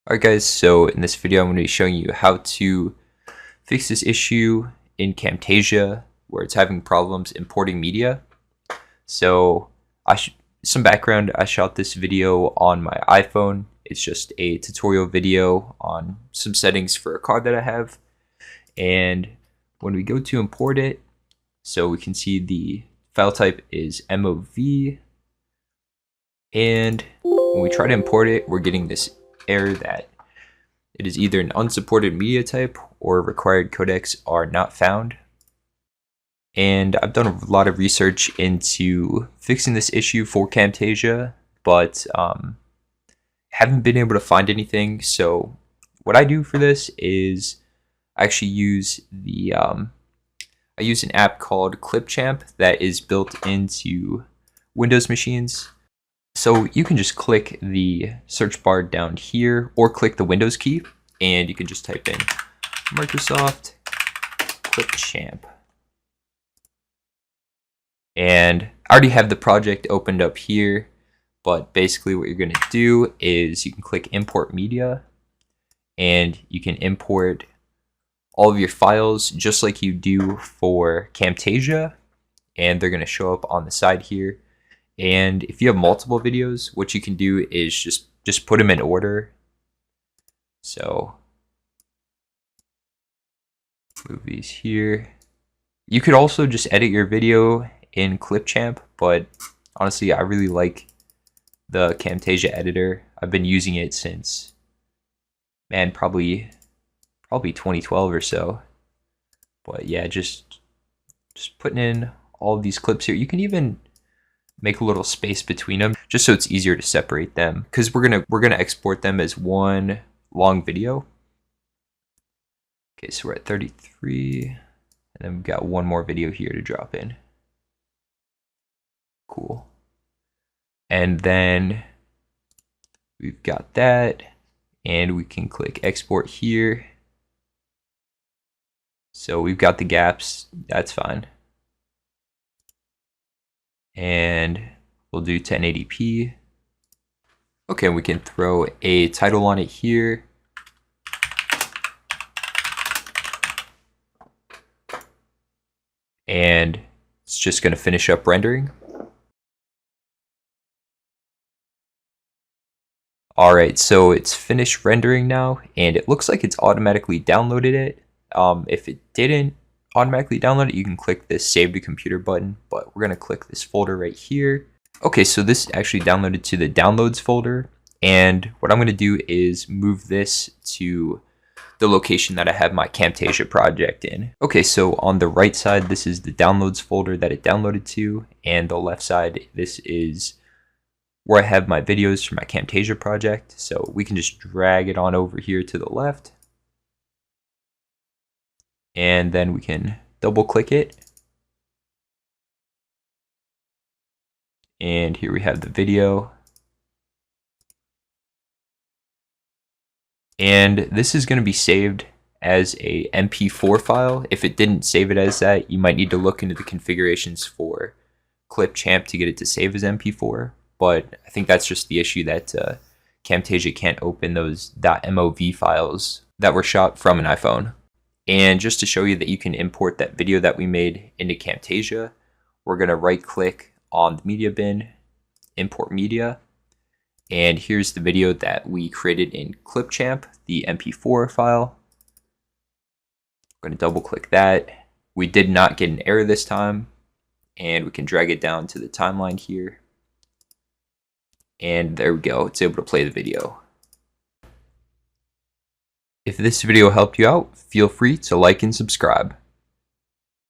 Alright guys, so in this video I'm going to be showing you how to fix this issue in Camtasia where it's having problems importing media. So some background, I shot this video on my iPhone. It's just a tutorial video on some settings for a card that I have. And when we go to import it, so we can see the file type is MOV. And when we try to import it, we're getting this error that it is either an unsupported media type or required codecs are not found. And I've done a lot of research into fixing this issue for Camtasia, but haven't been able to find anything. So what I do for this is I actually use I use an app called Clipchamp that is built into Windows machines. So you can just click the search bar down here or click the Windows key and you can just type in Microsoft Clipchamp. And I already have the project opened up here, but basically what you're going to do is you can click import media and you can import all of your files just like you do for Camtasia, and they're going to show up on the side here. And if you have multiple videos, what you can do is just put them in order. So move these here. You could also just edit your video in Clipchamp, but honestly, I really like the Camtasia editor. I've been using it since, man, probably 2012 or so. But yeah, just putting in all of these clips here. You can even make a little space between them just so it's easier to separate them, because we're gonna export them as one long video. Okay, so we're at 33, and then we've got one more video here to drop in. Cool. And then we've got that, and we can click export here. So we've got the gaps, that's fine. And we'll do 1080p. Okay, we can throw a title on it here. And it's just going to finish up rendering. Alright, so it's finished rendering now, and it looks like it's automatically downloaded it. If it didn't automatically download it, you can click this save to computer button, but we're going to click this folder right here. Okay, so this actually downloaded to the downloads folder, and what I'm going to do is move this to the location that I have my Camtasia project in. Okay, so on the right side, this is the downloads folder that it downloaded to, and the left side, this is where I have my videos for my Camtasia project. So we can just drag it on over here to the left, and then we can double click it. And here we have the video. And this is going to be saved as a MP4 file. If it didn't save it as that, you might need to look into the configurations for Clipchamp to get it to save as MP4. But I think that's just the issue, that Camtasia can't open those .mov files that were shot from an iPhone. And just to show you that you can import that video that we made into Camtasia, we're going to right click on the media bin, import media, and here's the video that we created in Clipchamp, the MP4 file. I'm going to double click that. We did not get an error this time, and we can drag it down to the timeline here. And there we go, it's able to play the video. If this video helped you out, feel free to like and subscribe.